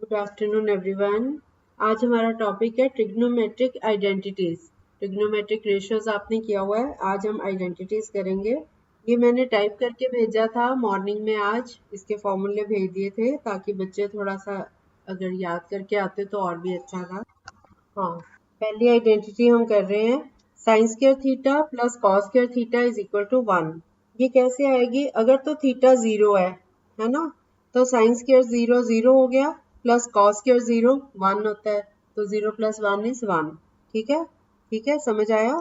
Good afternoon everyone. आज हमारा topic है ट्रिग्नोमेट्रिक आइडेंटिटीज। ट्रिग्नोमेट्रिक रेशियोज आपने किया हुआ है, आज हम आइडेंटिटीज करेंगे। ये मैंने टाइप करके भेजा था मॉर्निंग में, आज इसके फॉर्मूले भेज दिए थे ताकि बच्चे थोड़ा सा अगर याद करके आते तो और भी अच्छा था। हाँ, पहली आइडेंटिटी हम कर रहे हैं, sine square theta plus cos square theta is equal to 1। ये कैसे आएगी? अगर तो थीटा जीरो है ना, तो साइन स्क्वायर जीरो जीरो हो गया, प्लस कॉस स्क्वायर जीरो 1 होता है, तो 0 प्लस 1 इज 1। ठीक है, ठीक है, समझ आया।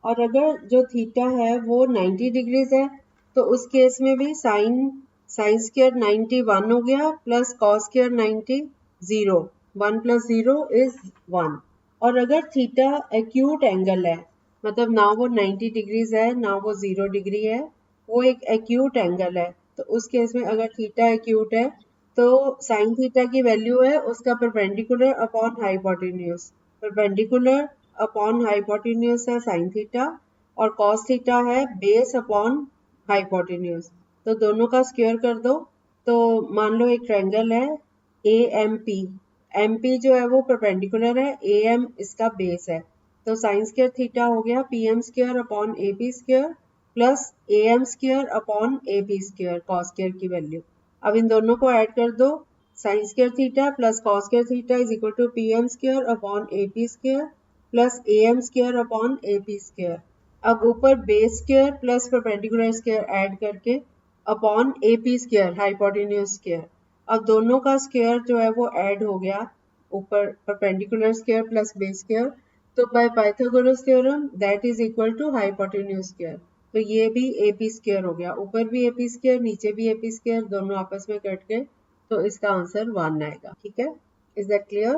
और अगर जो थीटा है वो 90 डिग्रीज है, तो उस केस में भी साइन साइन स्क्वायर 90 1 हो गया, plus cos square 90 0। 1 plus 0 is 1। और अगर थीटा एक्यूट एंगल है, मतलब ना वो 90 डिग्रीज है ना वो 0 डिग्री है, वो एक एक्यूट एंगल है, तो उस केस में अगर थीटा एक्यूट है तो साइन थीटा की वैल्यू है उसका perpendicular upon hypotenuse. Perpendicular upon hypotenuse है साइन थीटा, और कॉस थीटा है बेस अपॉन हाइपोटेन्यूज। तो दोनों का स्क्वायर कर दो। तो मान लो एक ट्रायंगल है A M P. M P जो है वो परपेंडिकुलर है, ए एम इसका बेस है, तो साइन स्क्वायर थीटा हो गया P M square upon A P square plus A M square upon A P square, cos square की वैल्यू। अब इन दोनों को ऐड कर दो, sine square theta plus cos square theta is equal to P M square upon A P square plus A M square upon A P square. अब ऊपर base square plus perpendicular square add करके upon A P square hypotenuse square. अब दोनों का square जो है वो add हो गया, ऊपर perpendicular square plus base square, तो by Pythagoras theorem that is equal to hypotenuse square. तो ये भी ए पी स्क्वायर हो गया, ऊपर भी ए पी स्क्वायर नीचे भी ए पी स्क्वायर, दोनों आपस में कट गए, तो इसका आंसर 1 आएगा। ठीक है, इज दैट क्लियर?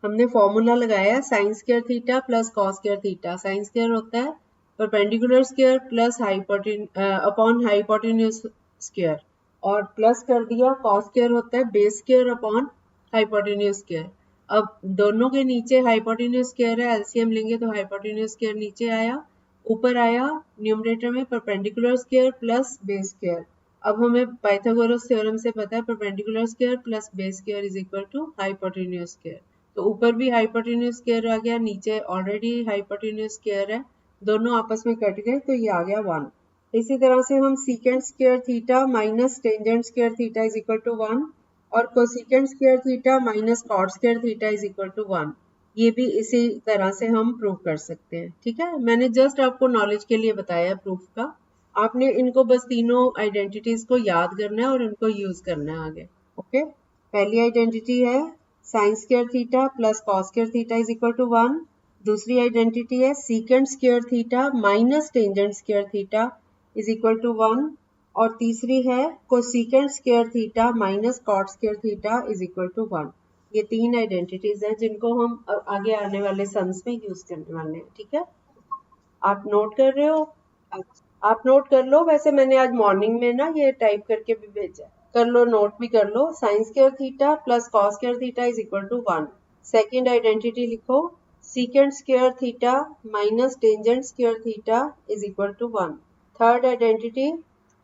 हमने फॉर्मूला लगाया sign square theta plus cos square theta. Sine square होता है perpendicular square plus upon hypotenuse square, और प्लस कर दिया कॉस स्क्वायर होता है base square upon hypotenuse square. अब दोनों के नीचे हाइपोटेन्यूज स्क्वायर है, एलसीएम लेंगे तो हाइपोटेन्यूज स्क्वायर नीचे आया, ऊपर आया न्यूमरेटर में perpendicular square plus base square. अब हमें पाइथागोरस थ्योरम से पता है perpendicular square plus base square is equal to hypotenuse square. तो ऊपर भी हाइपोटेन्यूज स्क्वायर आ गया, नीचे ऑलरेडी हाइपोटेन्यूज स्क्वायर है, दोनों आपस में कट गए, तो ये आ गया 1। इसी तरह से हम secant square theta minus tangent square theta is equal to 1 और cosecant square theta minus cot square theta is equal to 1, ये भी इसी तरह से हम प्रूव कर सकते हैं। ठीक है, मैंने जस्ट आपको नॉलेज के लिए बताया प्रूफ का, आपने इनको बस तीनों आइडेंटिटीज को याद करना है और इनको यूज करना है आगे। ओके, पहली आइडेंटिटी है sine square theta plus cos square theta is equal to 1। दूसरी आइडेंटिटी है secant square theta minus tangent square theta is equal to 1। और तीसरी है cosecant square theta minus cot square theta is equal to 1। ये तीन identities हैं जिनको हम आगे आने वाले सम्स में यूज करने वाले हैं। ठीक है, आप नोट कर रहे हो? आप नोट कर लो, वैसे मैंने आज मॉर्निंग में ना ये टाइप करके भी भेजा, कर लो, नोट भी कर लो। Sine square theta plus cos square theta is equal to 1। Second identity लिखो, secant square theta minus tangent square theta is equal to 1। Third identity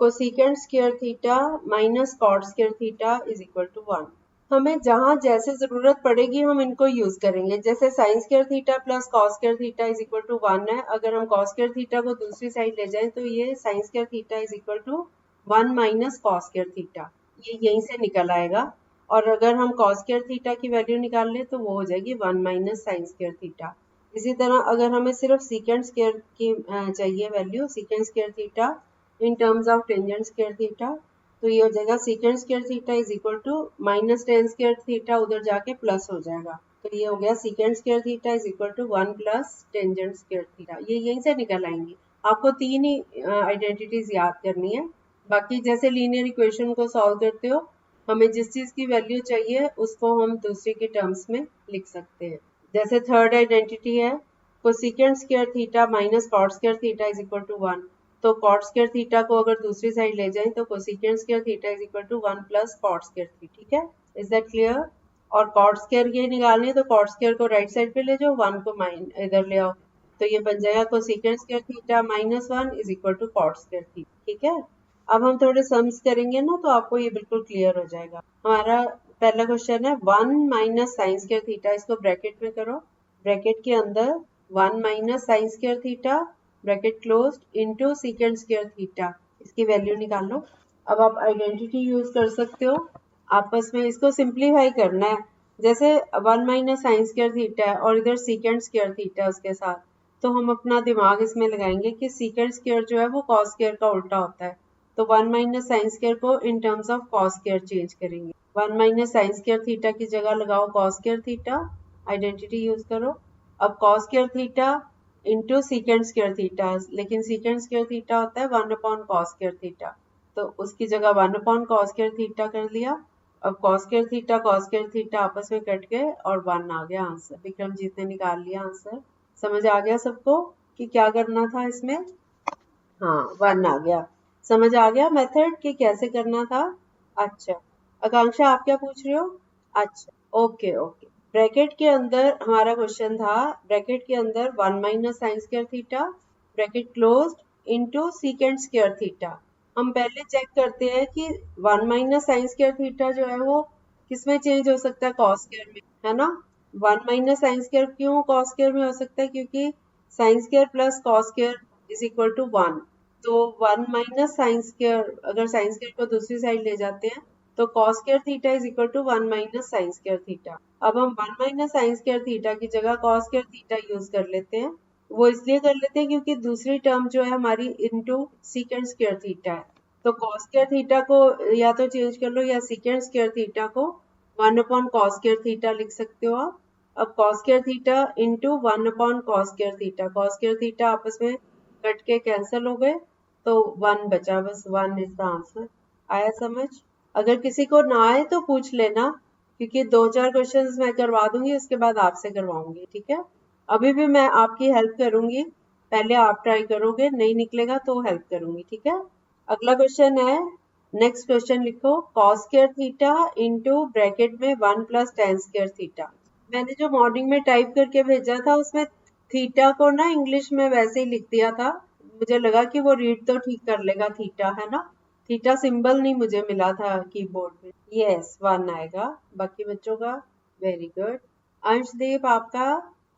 cosecant square theta minus cot square theta is equal to 1। हमें जहां जैसे जरूरत पड़ेगी हम इनको use करेंगे। जैसे sine square theta plus cos square theta is equal to 1 है, अगर हम कॉस स्क्वायर थीटा को दूसरी साइड ले जाएं तो ये sine square theta is equal to 1 minus cos square theta, ये यहीं से निकल आएगा। और अगर हम कॉस स्क्वायर थीटा की वैल्यू निकाल ले तो वो हो जाएगी 1 माइनस साइन स्क्वायर थीटा। इसी तरह अगर हमें सिर्फ सीकेंट स्क्वायर की चाहिए value, secant square theta in terms of tangent square theta, तो ये हो जाएगा secant square theta is equal to minus tan square theta, उधर जाके प्लस हो जाएगा, तो ये हो गया secant square theta is equal to 1 plus tangent square theta. ये यहीं से निकल आएंगी। आपको तीन ही आइडेंटिटीज याद करनी है, बाकी जैसे लीनियर इक्वेशन को सॉल्व करते हो, हमें जिस चीज की वैल्यू चाहिए उसको हम दूसरे के टर्म्स में लिख सकते हैं। जैसे थर्ड आइडेंटिटी है cosecant square theta minus cot square theta is equal to 1, तो कॉट स्क्वायर थीटा को अगर दूसरी साइड ले जाएं तो cosecant square theta is equal to 1 plus cot square theta. ठीक है, इज दैट क्लियर? और कॉट स्क्वायर ये निकालने तो कॉट स्क्वायर को राइट साइड पे ले जाओ, 1 को इधर ले आओ, तो ये बन जाएगा cosecant square theta minus 1 is equal to cot square theta. ठीक है, अब हम थोड़े सम्स करेंगे ना तो आपको ये बिल्कुल क्लियर हो जाएगा। हमारा पहला क्वेश्चन है 1 माइनस साइन स्क्वायर थीटा, इसको ब्रैकेट में करो, ब्रैकेट के अंदर 1 minus sine square theta bracket closed into secant square theta, इसकी वैल्यू निकालो। अब आप आइडेंटिटी यूज कर सकते हो, आपस में इसको सिंप्लीफाई करना है। जैसे 1 माइनस साइन स्क्वायर थीटा है और इधर सीकेंट स्क्वायर थीटा उसके साथ, तो हम अपना दिमाग इसमें लगाएंगे कि सीकेंट स्क्वायर जो है वो कॉस स्क्वायर का उल्टा होता है, तो 1 माइनस साइन स्क्वायर को इन terms of cos square change करेंगे। 1 माइनस साइन स्क्वायर थीटा की जगह लगाओ cos square theta, identity use करो। अब cos square theta into secant square theta, लेकिन सीकेंट स्क्वायर थीटा होता है 1 अपॉन कॉस स्क्वायर थीटा, तो उसकी जगह 1 अपॉन कॉस स्क्वायर थीटा कर लिया। अब कॉस स्क्वायर थीटा आपस में कट गए और 1 आ गया आंसर। विक्रमजीत ने निकाल लिया आंसर। समझ आ गया सबको कि क्या करना था इसमें? हाँ, 1 आ गया। समझ आ गया मेथड कि कैसे करना था? अच्छा, आकांक्षा आप क्या पूछ रहे हो? अच्छा, ओके ओके। ब्रैकेट के अंदर हमारा क्वेश्चन था, ब्रैकेट के अंदर 1 minus sine square theta bracket closed into secant square theta. हम पहले चेक करते हैं कि 1 माइनस साइन स्क्वायर थीटा जो है वो किसमें चेंज हो सकता है? कॉस स्क्वायर में, है ना। 1 माइनस साइन स्क्वायर क्यों कॉस स्क्वायर में हो सकता है? क्योंकि sine square plus cos square is equal to 1, तो 1 माइनस साइन स्क्वायर, अगर साइन स्क्वायर को दूसरी साइड ले जाते हैं तो cos square theta is equal to 1 minus sine square theta. अब हम 1 माइनस साइन स्क्वायर थीटा की जगह कॉस स्क्वायर थीटा यूज कर लेते हैं। वो इसलिए कर लेते हैं क्योंकि दूसरी टर्म जो है हमारी इनटू सीकेंट स्क्वायर थीटा है, तो कॉस स्क्वायर थीटा को या तो चेंज कर लो या सीकेंट स्क्वायर थीटा को 1 अपॉन कॉस स्क्वायर थीटा लिख सकते हो आप। अब cos square theta into 1 upon cos square theta, cos square theta आपस में कट के कैंसिल हो गए, तो 1 बचा, बस 1 इज द आंसर। आया समझ? अगर किसी को ना आए तो पूछ लेना, क्योंकि 2-4 क्वेश्चंस मैं करवा दूंगी, उसके बाद आपसे करवाऊंगी, ठीक है। अभी भी मैं आपकी हेल्प करूंगी, पहले आप ट्राई करोगे, नहीं निकलेगा तो हेल्प करूंगी, ठीक है। अगला क्वेश्चन है, नेक्स्ट क्वेश्चन लिखो, cos square theta into bracket में 1 प्लस टेन स्क्वायर थीटा। मैंने जो मॉर्निंग में टाइप करके भेजा था उसमें थीटा को ना इंग्लिश में वैसे ही लिख दिया था, मुझे लगा कि वो रीड तो ठीक कर लेगा थीटा, है ना। थीटा सिंबल नहीं मुझे मिला था कीबोर्ड में। यस, 1 आएगा बाकी बच्चों का। Very good. अंशदीप आपका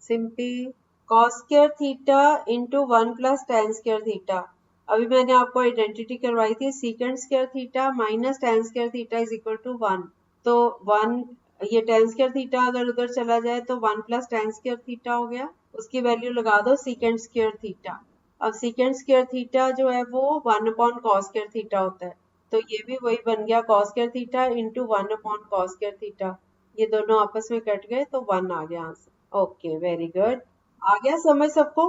simply cos square theta into 1 plus tan square theta. अभी मैंने आपको आइडेंटिटी करवाई थी, secant square theta minus tan square theta is equal to 1, तो 1, ये टेन स्क्वायर थीटा अगर उधर चला जाए तो 1 प्लस टेन स्क्वायर थीटा हो गया, उसकी वैल्यू लगा दो सीकेंट स्क्वायर थीटा। अब सीकेंट स्क्वायर थीटा जो है वो 1 अपॉन कॉस स्क्वायर थीटा होता है, तो ये भी वही बन गया cos square theta into 1 upon cos square theta, ये दोनों आपस में कट गए तो 1 आ गया आंसर। Okay, very good. आ गया समझ सबको?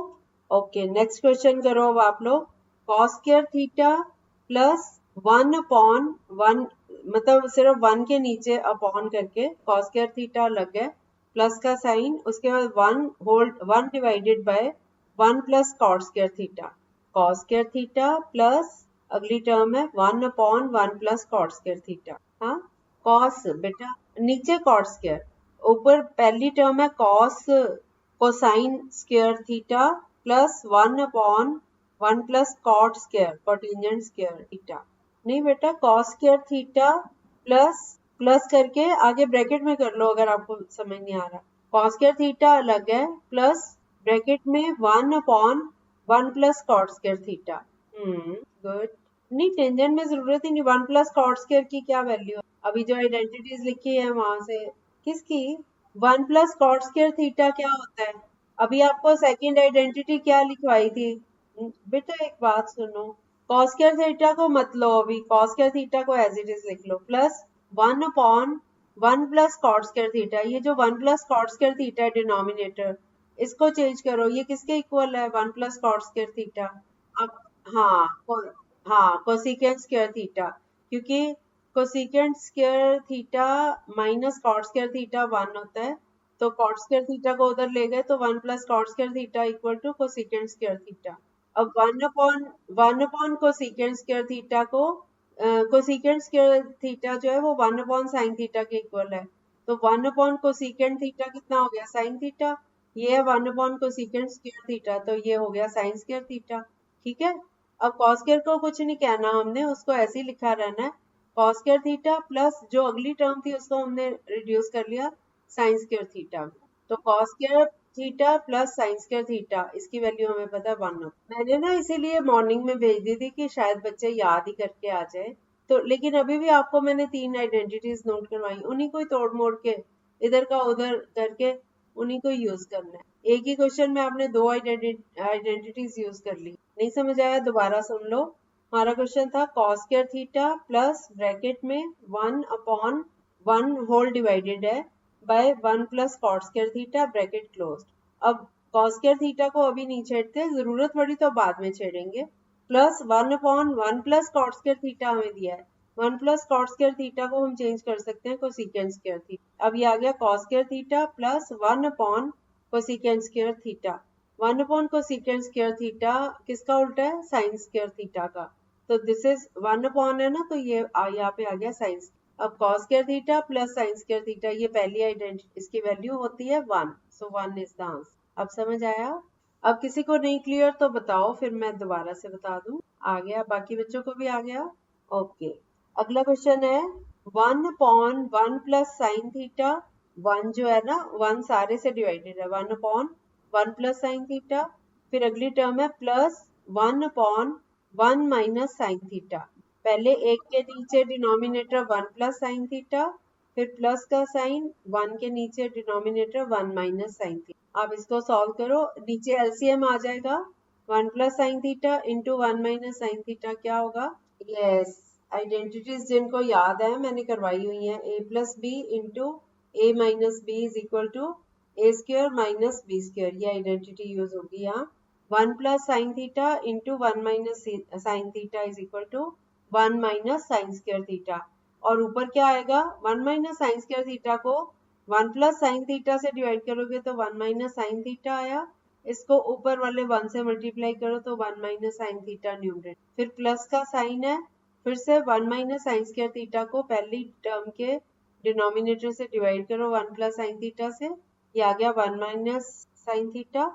ओके, नेक्स्ट क्वेश्चन करो अब आप लोग। Cos square theta plus 1 upon 1, मतलब सिर्फ 1 के नीचे अपॉन करके कॉस स्क्वायर थीटा लग गया, प्लस का साइन, उसके बाद 1 divided by 1 plus cot square theta. Cos square theta plus अगली टर्म है 1 upon 1 plus cot square theta. हाँ, कॉस बेटा नीचे कॉट स्क्वायर, ऊपर पहली टर्म है cos cosine square theta plus 1 upon 1 plus cot square cotangent square theta. नहीं बेटा, cos square theta plus plus करके आगे ब्रैकेट में कर लो अगर आपको समझ नहीं आ रहा। कॉस स्क्वायर थीटा अलग है, प्लस ब्रैकेट में 1 upon 1 plus cot square theta. Good. नहीं, टेंजेंट में जरूरत ही नहीं, 1 प्लस कॉट स्क्वायर की क्या वैल्यू है? अभी जो आइडेंटिटीज लिखी है वहां से किसकी? 1 प्लस कॉट स्क्वायर थीटा क्या होता है? अभी आपको सेकंड आइडेंटिटी क्या लिखवाई थी? बेटा एक बात सुनो, कॉस स्क्वायर थीटा को मत लो, अभी कॉस स्क्वायर थीटा को एज इट इज लिख लो, plus 1 upon 1 plus cot square theta. ये जो 1 प्लस कॉट स्क्वायर थीटा है डिनोमिनेटर, इसको चेंज करो, ये किसके इक्वल है? 1 प्लस कॉट स्क्वायर थीटा। अब हाँ हाँ, कोसिकेंट स्क्वायर थीटा, क्योंकि cosecant square theta minus cot square theta 1 होता है, तो कॉट स्क्वायर थीटा को उधर ले गए तो 1 plus cot square theta equal to cosecant square theta. अब 1 अपॉन कोसिकेंट स्क्वायर थीटा को कोसिकेंट स्क्वायर थीटा जो है वो 1 अपॉन साइन थीटा के इक्वल है, तो 1 अपॉन कोसिकेंट थीटा कितना हो गया? Sine theta. ये है 1 अपॉन कोसिकेंट स्क्वायर थीटा, तो ये हो गया साइन स्क्वायर थीटा, ठीक है। अब कॉस स्क्वायर को कुछ नहीं कहना हमने, उसको ऐसे ही लिखा रहना है, कॉस स्क्वायर थीटा प्लस जो अगली टर्म थी उसको हमने रिड्यूस कर लिया साइन स्क्वायर थीटा। तो cos square theta plus sine square theta, इसकी वैल्यू हमें पता है 1। मैंने ना इसीलिए मॉर्निंग में भेज दी थी कि शायद बच्चे याद ही करके आ जाए। तो लेकिन अभी भी आपको मैंने 3 आइडेंटिटीज नोट करवाई, उन्हीं को ही तोड़ मोड़ के इधर का उधर करके उन्हीं को यूज करना है। एक ही क्वेश्चन में आपने 2 आइडेंटिटीज यूज कर ली। नहीं समझ आया दोबारा सुन लो। हमारा क्वेश्चन था cos square theta plus bracket में 1/1 होल डिवाइडेड है by 1 plus cot square theta bracket closed. अब कॉस स्क्वायर थीटा को अभी नहीं छेड़ते, जरूरत पड़ी तो बाद में छेड़ेंगे। Plus 1/1 plus cot square theta हमें दिया है। 1 प्लस कॉट स्क्वायर थीटा को हम चेंज कर सकते हैं कोसेकेंट स्क्वायर थीटा। अब ये आ गया cos square theta plus 1 cosecant square theta. 1 cosecant square theta किसका उल्टा है? साइन स्क्वायर थीटा का। तो दिस इज 1 है ना, तो ये यहाँ पे आ गया साइन। अब cos square theta plus sine square theta, ये पहली आइडेंटिटी, इसकी वैल्यू होती है 1। सो 1 इज द आंसर। अब समझ आया? अब किसी को नहीं क्लियर तो बताओ, फिर मैं दोबारा से बता दूं। आ गया? बाकी बच्चों को भी आ गया? ओके। अगला क्वेश्चन है 1/1 प्लस साइन थीटा। 1 जो है ना, 1 सारे से डिवाइडेड है, 1/1 प्लस साइन थीटा। फिर अगली टर्म है प्लस 1/1 माइनस साइन थीटा। पहले एक के नीचे डिनोमिनेटर 1 प्लस साइन थीटा, फिर प्लस का साइन, 1 के नीचे डिनोमिनेटर 1 माइनस साइन थीटा। आप इसको सॉल्व करो, नीचे एलसीएम आ जाएगा। 1 plus sine theta into 1 minus sine theta क्या होगा? यस, आइडेंटिटीज जिनको याद है मैंने करवाई हुई है। a plus B into A minus B is equal to A square minus B square, ये आइडेंटिटी यूज होगी यहाँ। 1 plus sine theta into 1 minus sine theta is equal to 1 minus sine square theta. और ऊपर क्या आएगा? 1 minus sine square theta को 1 plus sine theta से divide करोगे तो 1 माइनस साइन थीटा आया। इसको ऊपर वाले 1 से मल्टीप्लाई करो तो 1 माइनस साइन थीटा न्यूमरेटर। फिर प्लस का साइन है, फिर से 1 माइनस साइन स्क्वायर थीटा को पहली टर्म के डिनोमिनेटर से डिवाइड करो 1 प्लस साइन थीटा से, ये आ गया 1 माइनस साइन थीटा।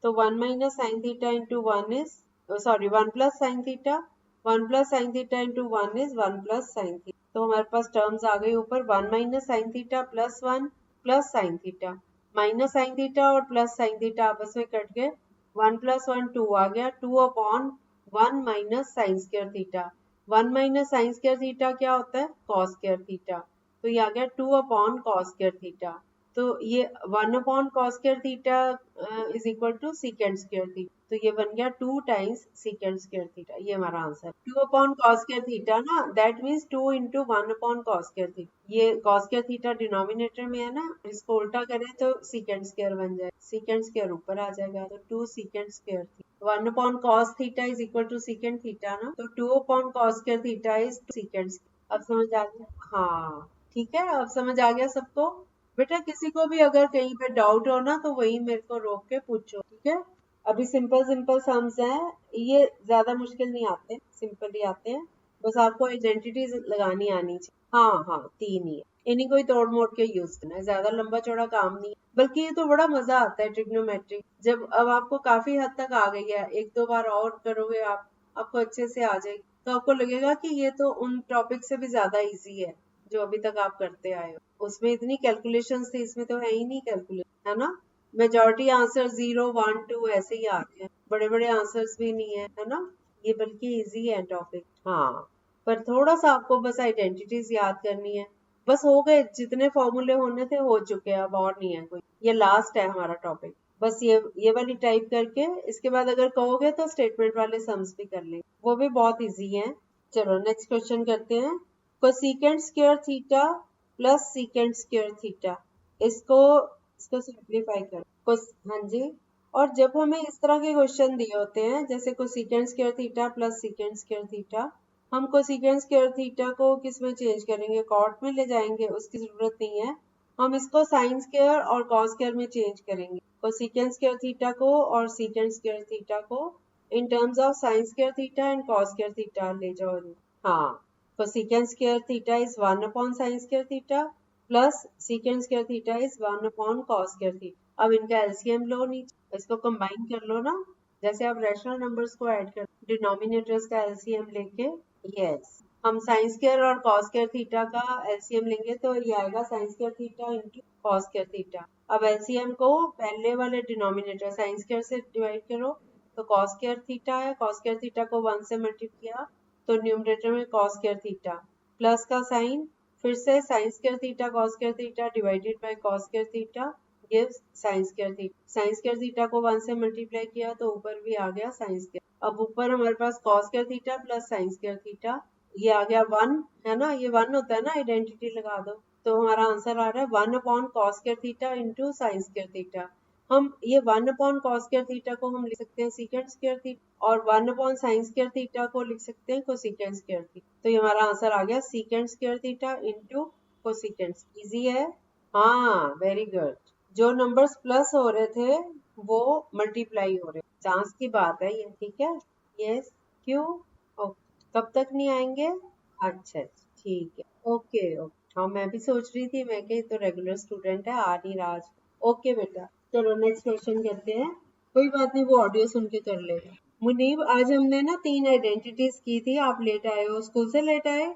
तो 1 minus sine theta into 1 is, sorry 1 plus sine theta, 1 plus sine theta into 1 is 1 plus sine theta. तो हमारे पास टर्म्स आ गई ऊपर 1 minus sine theta plus 1 plus sine theta. Minus sine theta और plus sine theta आपस में cut गए, 1 plus 1 2 आ गया, 2/1 minus sine square theta. 1 minus sine square theta क्या होता है? Cos square theta. तो ये आ गया 2/cos स्क्वायर थीटा। तो ये 1/cos square theta is equal to secant square theta. तो ये बन गया 2 टाइम्स सीकेंट स्क्वायर थीटा, ये हमारा आंसर। 2/cos स्क्वायर थीटा ना, that means 2 into 1/cos square theta. ये cos स्क्वायर थीटा डिनोमिनेटर में है ना, इसको उल्टा करें तो सीकेंट स्क्वायर बन जाए, सीकेंट स्क्वायर ऊपर आ जाएगा, तो 2 secant square theta. 1/cos theta is equal to secant theta ना, तो 2/cos square theta is secant. अब समझ आ गया? हाँ ठीक है, अब समझ आ गया सबको? बेटा किसी को भी अगर कहीं पे डाउट हो ना तो वही मेरे को रोक के पूछो, ठीक है? अभी सिंपल सिंपल सम्स हैं, ये ज्यादा मुश्किल नहीं आते, सिंपल ही आते हैं। बस आपको आइडेंटिटीज लगानी आनी चाहिए। हाँ हाँ 3 ही है, इन्हीं को ही तोड़ मोड़ के यूज करना है, ज्यादा लंबा चौड़ा काम नहीं। बल्कि ये तो बड़ा मजा आता है ट्रिग्नोमेट्री, जब अब आपको काफी हद तक आ गई है, 1-2 बार और करोगे आप, आपको अच्छे से आ जाएगी, तो आपको लगेगा कि ये तो उन टॉपिक से भी ज्यादा इजी है जो अभी तक आप करते आए हो। उसमें इतनी कैलकुलेशंस थी, इसमें तो है ही नहीं कैलकुलेशन, है ना? मेजॉरिटी आंसर 0 1 2 ऐसे ही आते हैं, बड़े बड़े आंसर्स भी नहीं है ना? ये बल्कि इजी है टॉपिक। हाँ, पर थोड़ा सा आपको बस आइडेंटिटीज याद करनी है, बस हो गए, जितने फॉर्मूले होने थे हो चुके हैं, अब और नहीं है कोई, ये लास्ट है हमारा टॉपिक। बस ये वाली टाइप करके इसके बाद अगर कहोगे तो स्टेटमेंट वाले सम्स भी कर लें, वो भी बहुत इजी है। चलो नेक्स्ट क्वेश्चन करते हैं। Cosecant square theta plus secant square theta, इसको सिंप्लीफाई करो। हाँ जी। और जब हमें इस तरह के क्वेश्चन दिए होते हैं, जैसे cosecant square theta plus secant square theta, हम कोसेकेंट स्क्वायर थीटा को किस में चेंज करेंगे? कॉट में ले जाएंगे, उसकी जरूरत नहीं है। हम इसको साइन स्क्वायर और कॉस स्क्वायर में चेंज करेंगे, कोसेकेंट स्क्वायर थीटा को और सीकेंट स्क्वायर थीटा को इन terms of sine square theta and cos square theta ले जाओ। हाँ, cosecant square theta is 1/sin square theta plus secant square theta is 1/cos square theta. अब इनका LCM लो, नीचे इसको कंबाइन कर लो ना, जैसे आप रैशनल नंबर्स को ऐड कर डिनोमिनेटर्स का एलसीएम लेके। यस, हम साइन स्क्वायर और कॉस स्क्वायर थीटा का एलसीएम लेंगे तो ये आएगा sign square theta into cos square theta. अब एलसीएम को पहले वाले डिनोमिनेटर साइन स्क्वायर से डिवाइड करो तो कॉस स्क्वायर थीटा है, कॉस स्क्वायर थीटा को 1 से मल्टीप्लाई किया तो न्यूमरेटर में कॉस स्क्वायर थीटा प्लस का साइन, फिर से sign square theta cos square theta divided by cos square theta gives sign square theta. Sign square theta को 1 से मल्टीप्लाई किया तो ऊपर भी आ गया साइन स्क्वायर। अब ऊपर हमारे पास cos square theta plus sine square theta, ये आ गया 1 है ना, ये 1 होता है ना, आइडेंटिटी लगा दो तो हमारा आंसर आ रहा है 1 upon cos square theta into sine square theta. हम ये 1 अपॉन कॉस स्क्वायर थीटा को हम लिख सकते हैं सीकेंट स्क्वायर थीटा और 1 अपॉन साइन स्क्वायर थीटा को लिख सकते हैं कोसेकेंट स्क्वायर थीटा। तो ये हमारा आंसर आ गया secant square theta into cosecant. Easy है, हाँ वेरी गुड। जो नंबर्स प्लस हो रहे थे वो मल्टीप्लाई हो रहे, चांस की बात है ये, ठीक है। यस, क्यों, कब तक नहीं आएंगे? अच्छा ठीक है, ओके ओके। हाँ मैं भी सोच रही थी, मैं कही तो रेगुलर स्टूडेंट है, आ नहीं रहा आज। ओके बेटा, चलो नेक्स्ट क्वेश्चन करते हैं। कोई बात नहीं, वो ऑडियो सुन के कर लेगा। मुनीब, आज हमने ना 3 आइडेंटिटीज की थी, आप लेट आए हो, स्कूल से लेट आए।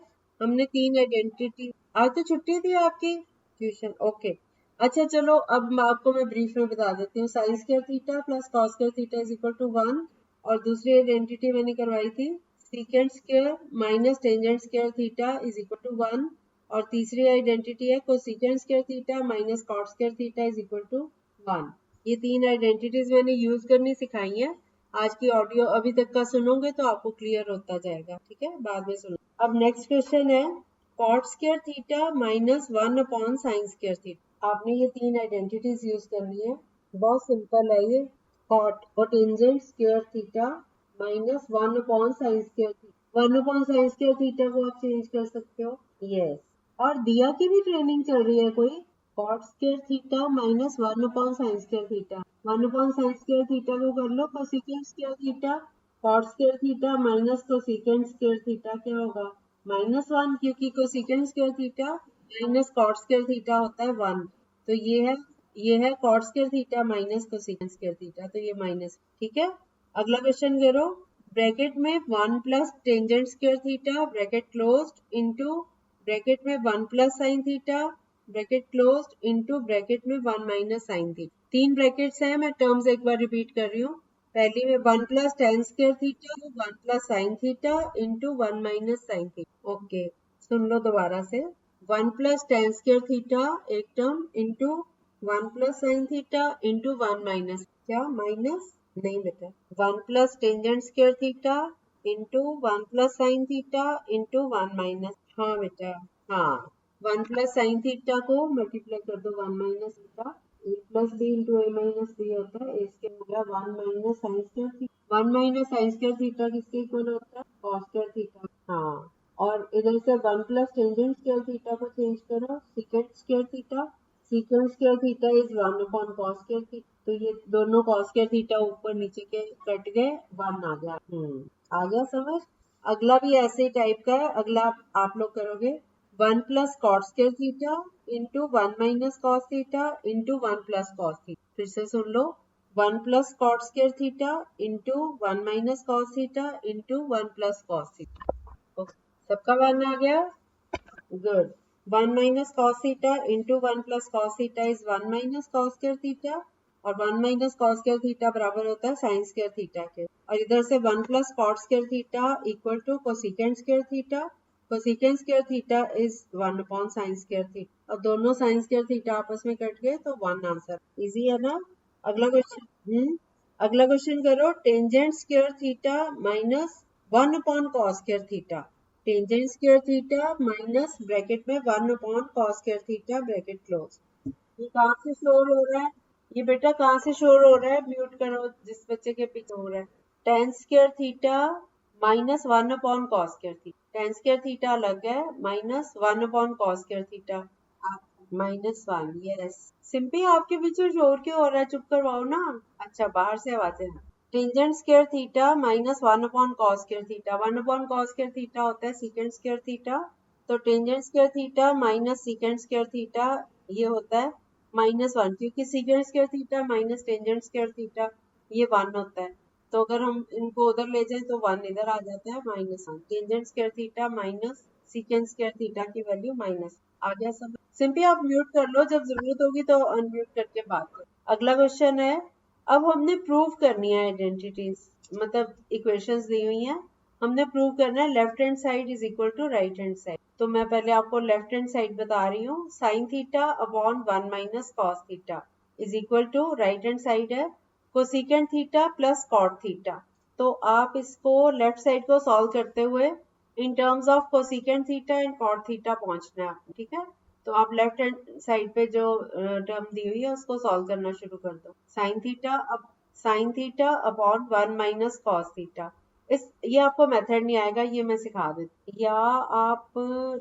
हमने 3 आइडेंटिटी, आज तो छुट्टी थी आपकी ट्यूशन, ओके। अच्छा चलो, अब आपको मैं ब्रीफ में बता देती हूँ। Sine square theta plus cos square theta is equal to 1 और दूसरी आइडेंटिटी मैंने करवाई थी secant square minus tangent square theta is equal to 1 और तीसरी आइडेंटिटी है cosecant square theta minus cot square theta is equal to 1। ये 3 identities मैंने यूज करनी सिखाई है। आज की ऑडियो अभी तक का सुनोगे तो आपको क्लियर होता जाएगा, ठीक है, बाद में सुनो। अब नेक्स्ट क्वेश्चन है cot square theta minus 1 upon sine square theta. आपने ये 3 आइडेंटिटीज यूज करनी है, बहुत सिंपल है ये। कॉट और tangent square theta minus 1 upon sine square theta, 1 upon sine square theta को आप चेंज कर सकते हो, यस। और दिया की भी ट्रेनिंग चल रही है कोई, cot square theta minus 1 upon sine square theta, 1 upon sine square theta को कर लो cosecant square theta, cot square theta minus cosecant square theta क्या होगा -1, क्योंकि cosecant square theta minus cot square theta होता है 1। तो ये है cot square theta minus cosecant square theta, तो ये माइनस, ठीक है। अगला क्वेश्चन करो, ब्रैकेट में 1 plus tangent square theta bracket closed into bracket में 1 plus sine theta bracket closed into bracket में 1 माइनस साइन थीटा। 3 ब्रैकेट्स हैं, मैं टर्म्स एक बार रिपीट कर रही हूँ। पहली में 1 plus tan square theta 1 plus sine theta into 1 minus sine theta, okay. सुन लो दोबारा से, 1 प्लस टेन स्क्वायर थीटा एक term into 1 plus sine theta into 1 minus, क्या माइनस नहीं बेटा, 1 plus tangent square theta into 1 plus sine theta into 1 minus, हाँ बेटा, हाँ 1 प्लस साइन थीटा को मल्टीप्लाई कर दो 1 minus theta, a plus B into A minus B होता है, इसके हो गया 1 minus sine square theta. 1 minus sine square theta किसके इक्वल होता है, कॉस स्क्वायर थीटा, हाँ। और इधर से 1 प्लस टेंजेंट स्क्वायर थीटा को चेंज करो secant square theta, secant square theta is 1 upon cos square theta, तो ये दोनों कॉस स्क्वायर थीटा ऊपर नीचे के कट गए, 1 आ गया, आ गया समझ। अगला भी ऐसे ही टाइप का है, अगला आप लोग करोगे 1 plus cot square theta into 1 minus cos theta into 1 plus cos theta. फिर से सुन लो, 1 plus cot square theta into 1 minus cos theta into 1 plus cos theta. सबका 1 आ गया, good. 1 minus cos theta into 1 plus cos theta is 1 minus cos square theta और 1 minus cos square theta बराबर होता है साइन स्क्वायर थीटा के, और इधर से 1 plus cot square theta equal to cosecant square theta, cosecant square theta is 1 upon sine square theta. अब दोनों साइन स्क्वायर थीटा आपस में कट गए तो 1 आंसर, इजी है ना। अगला क्वेश्चन, अगला क्वेश्चन करो, tangent square theta minus 1 upon cos square theta, tangent square theta minus bracket में 1 upon cos square theta bracket close. ये कहाँ से शोर हो रहा है, ये बेटा कहाँ से शोर हो रहा है, म्यूट करो जिस बच्चे के पीछे हो रहा है। Ten square theta minus 1 upon cos square theta, ten square theta अलग है, minus 1 upon cos square theta -1, yes. Simply आपके पीछे शोर क्यों हो रहा है, चुप करवाओ ना। अच्छा बाहर से आवाजें हैं। Tangent square theta minus 1 upon cos square theta, 1 upon cos square theta होता है सीकेंट स्क्वायर थीटा, तो tangent square theta minus secant square theta ये होता है -1, क्योंकि secant square theta minus tangent square theta ये 1 होता है, तो अगर हम इनको उधर ले जाएं तो 1 इधर आ जाता है -1 tangent square theta minus secant square theta की वैल्यू माइनस। आ गया सब। सिंपली आप म्यूट कर लो, जब जरूरत होगी तो अनम्यूट करके बात करो। अगला क्वेश्चन है, अब हमने प्रूव करनी है आइडेंटिटीज, मतलब इक्वेशंस दी हुई हैं, हमने प्रूव करना है left hand side is equal to right hand side. तो मैं पहले आपको लेफ्ट हैंड साइड बता रही हूँ, sine theta upon 1 minus cos theta is equal to right hand side है cosecant theta plus cot theta. तो आप इसको लेफ्ट साइड को सॉल्व करते हुए in terms of cosecant theta and cot theta पहुंचना है आपको, ठीक है। तो आप लेफ्ट हैंड साइड पे जो टर्म दी हुई है उसको सॉल्व करना शुरू कर दो। Sign theta upon 1 minus cos theta. ये आपको मेथड नहीं आएगा, ये मैं सिखा देती। या आप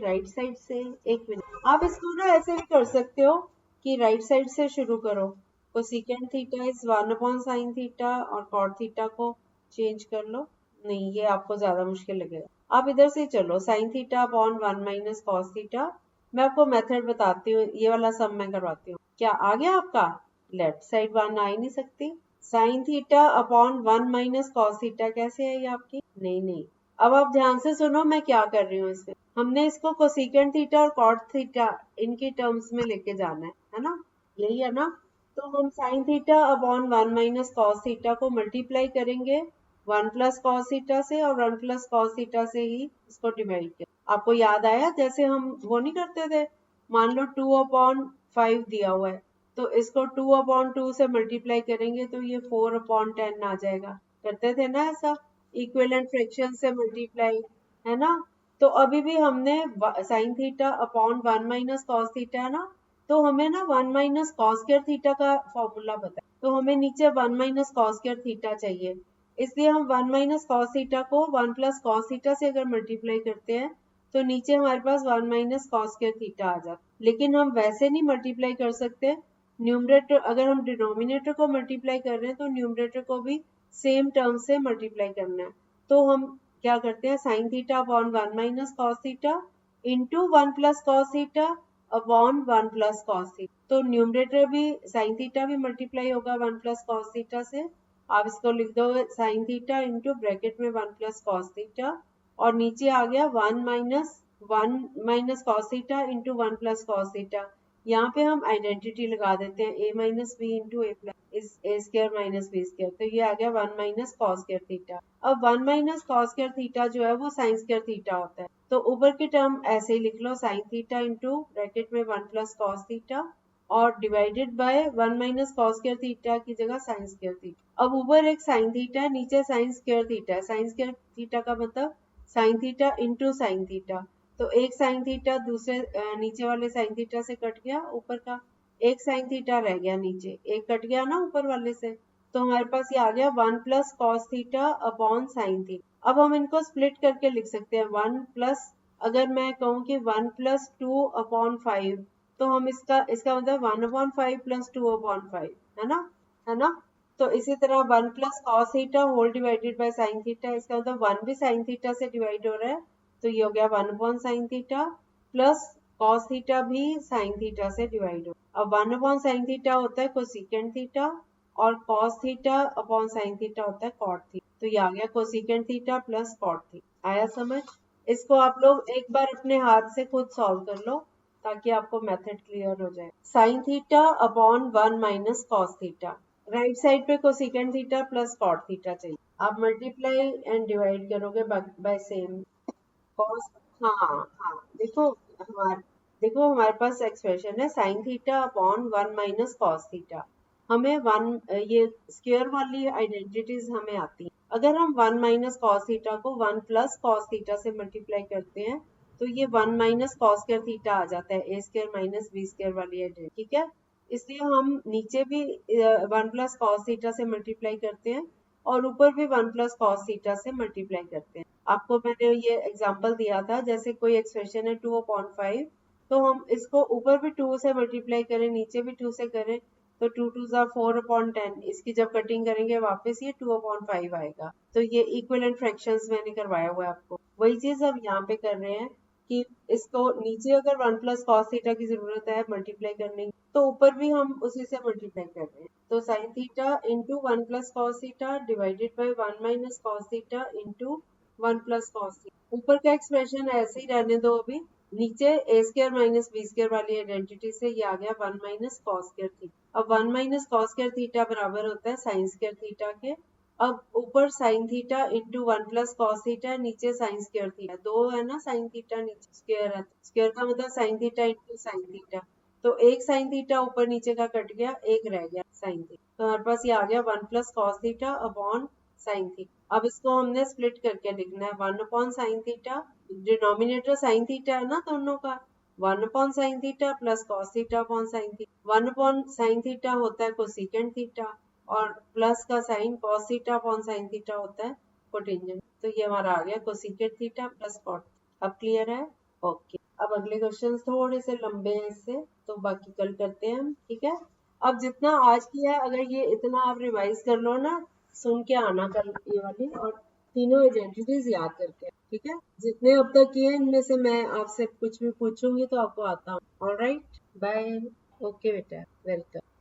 राइट साइड से, एक मिनट, आप इसको ना ऐसे भी कर सकते हो कि राइट साइड से शुरू करो। Cosecant theta is 1 upon sine theta और कॉट थीटा को चेंज कर लो। नहीं, ये आपको ज्यादा मुश्किल लगेगा। आप इधर से चलो, sign theta upon 1 minus cos theta. मैं आपको मेथड बताती हूँ, ये वाला सम मैं करवाती हूँ। क्या आ गया आपका? लेफ्ट साइड 1 आ ही नहीं सकती। Sign theta upon 1 minus cos theta कैसे है ये आपकी? नहीं। अब आप ध्यान से सुनो मैं क्या कर रही हूँ इसमें। हमने इसको कोसिकेंट थीटा और कॉट थीटा इनकी टर्म्स में लेके जाना है ना? यही है ना? तो हम sign theta upon 1 minus cos theta को मल्टीप्लाई करेंगे 1 प्लस कॉस थीटा से और 1 प्लस कॉस थीटा से ही इसको डिवाइड किया। आपको याद आया जैसे हम वो नहीं करते थे, मान लो 2 अपॉन 5 दिया हुआ है, तो इसको 2 अपॉन 2 से मल्टीप्लाई करेंगे तो ये 4 अपॉन 10 आ जाएगा। करते थे ना ऐसा, इक्विवेलेंट फ्रैक्शन से मल्टीप्लाई, है ना? तो अभी भी हमने sign theta upon 1 minus cos theta है ना, तो हमें ना 1 माइनस कॉस स्क्वायर थीटा का फॉर्मूला पता है, तो हमें नीचे 1 माइनस कॉस स्क्वायर थीटा चाहिए। इसलिए हम 1 माइनस कॉस थीटा को 1 प्लस कॉस थीटा से अगर मल्टीप्लाई करते हैं तो नीचे हमारे पास 1 माइनस कॉस स्क्वायर थीटा आ जाता। लेकिन हम वैसे नहीं मल्टीप्लाई कर सकते, न्यूमरेटर, अगर हम डिनोमिनेटर को मल्टीप्लाई कर रहे हैं तो न्यूमरेटर को भी सेम टर्म से मल्टीप्लाई करना है। तो हम क्या करते हैं, sign theta upon 1 minus cos theta into 1 plus cos theta upon 1 plus cos theta. तो न्यूमरेटर भी साइन थीटा भी मल्टीप्लाई होगा 1 प्लस कॉस थीटा से। आप इसको लिख दो साइन थीटा इंटू ब्रैकेट में 1 प्लस कॉस थीटा, और नीचे आ गया 1 minus cos theta into 1 plus cos theta. यहाँ पे हम आइडेंटिटी लगा देते हैं, a minus B into A plus A square minus B square. तो ये आ गया 1 माइनस कॉस स्क्वायर थीटा। अब 1 माइनस कॉस स्क्वायर थीटा जो है वो साइन स्क्वायर थीटा होता है, तो ऊपर की टर्म ऐसे ही लिख लो, साइन थीटा इंटू ब्रैकेट में 1 प्लस कॉस थीटा और divided by 1 minus cos square theta की जगह साइन स्क्वायर थीटा। अब ऊपर एक साइन थीटा है, नीचे साइन स्क्वायर थीटा है। साइन स्क्वायर थीटा का मतलब sign theta into sine theta. तो एक साइन थीटा दूसरे नीचे वाले साइन थीटा से कट गया, ऊपर का एक साइन थीटा रह गया, नीचे एक कट गया ना ऊपर वाले से। तो हमारे पास ये आ गया 1 plus cos theta upon sine theta. अब हम इनको स्प्लिट करके लिख सकते हैं 1 प्लस, अगर मैं कहूँ कि 1 प्लस 2 अपॉन 5, तो हम इसका मतलब 1 अपॉन 5 प्लस 2 अपॉन 5, है ना? तो इसी तरह 1 plus cos theta whole divided by sine theta, इसका मतलब 1 भी साइन थीटा से डिवाइड हो रहा है, तो ये हो गया 1 upon sine theta plus cos theta भी साइन थीटा से डिवाइड हो। अब 1 अपॉन साइन थीटा होता है कोसिकेंट थीटा और cos theta upon sine theta होता है कॉट थीटा। तो ये आ गया cosecant theta plus cot theta. आया समझ? इसको आप लोग एक बार अपने हाथ से खुद सॉल्व कर लो ताकि आपको मेथड क्लियर हो जाए। Sine theta upon 1 minus cos theta, right side पे cosecant theta plus cot theta चाहिए। आप मल्टीप्लाई एंड डिवाइड करोगे बाय सेम कॉस। हाँ, देखो हमारे पास एक्सप्रेशन है sine theta upon 1 minus cos theta. हमें ये स्क्वायर वाली आइडेंटिटीज हमें आती हैं। अगर हम 1 माइनस कॉस थीटा को 1 प्लस कॉस थीटा से मल्टीप्लाई करते हैं तो ये 1 माइनस कॉस स्क्वायर थीटा आ जाता है, ए स्क्वायर माइनस बी स्क्वायर वाली आइडेंटिटी, ठीक है। इसलिए हम नीचे भी 1 प्लस कॉस थीटा से मल्टीप्लाई करते हैं और ऊपर भी 1 प्लस कॉस थीटा से मल्टीप्लाई करते हैं। आपको मैंने ये एग्जांपल दिया था, जैसे कोई एक्सप्रेशन है 2 अपॉन 5, तो हम इसको ऊपर भी 2 से मल्टीप्लाई करें नीचे भी 2 से करें तो 2 2 ज़ा 4 अपॉन 10, इसकी जब कटिंग करेंगे वापस ये 2 अपॉन 5 आएगा। तो ये इक्विवेलेंट फ्रैक्शंस मैंने करवाया हुआ है आपको। वही चीज हम यहाँ पे कर रहे हैं कि इसको नीचे अगर 1 प्लस कॉस थीटा की जरूरत है मल्टीप्लाई करने की, तो ऊपर भी हम उसी से मल्टीप्लाई कर रहे हैं। तो sign theta into 1 plus cos theta divided by 1 minus cos theta into 1 plus cos theta. ऊपर का एक्सप्रेशन ऐसे ही रहने दो अभी। नीचे ए स्क्र माइनस बी स्क्र वाली आइडेंटिटी से ये आ गया 1 माइनस कॉस स्क्र थीटा। अब 1 माइनस कॉस स्क्र थीटा बराबर होता है साइन स्क्र थीटा के। अब ऊपर sign theta into 1 plus cos theta, नीचे साइन स्क्र थीटा, दो है ना साइन थीटा, नीचे स्क्र है, स्क्र का मतलब sign theta into sine theta. तो एक साइन थीटा ऊपर नीचे का कट गया, एक रह गया साइन थीटा। तो हमारे पास ये आ गया 1 plus cos theta upon sine theta. अब इसको हमने स्प्लिट करके लिखना है 1 upon sine theta, denominator sine theta है ना दोनों का, 1 upon sine theta plus cos theta upon sine theta. 1 upon sine theta होता है कोसेकेंट थीटा और प्लस का sine cos theta upon sine theta होता है कोटेंजेंट। तो ये हमारा आ गया कोसेकेंट थीटा प्लस कॉट। अब क्लियर है? ओके। अब अगले क्वेश्चन थोड़े से लंबे हैं इससे, तो बाकी कल करते हैं हम, ठीक है। अब जितना आज किया है, अगर ये इतना आप रिवाइज कर लो ना, सुन के आना कल ये वाली, और तीनों आइडेंटिटीज याद करके, ठीक है। जितने अब तक किए इनमें से मैं आपसे कुछ भी पूछूंगी तो आपको आता हूँ। Alright, bye. ओके बेटा, वेलकम।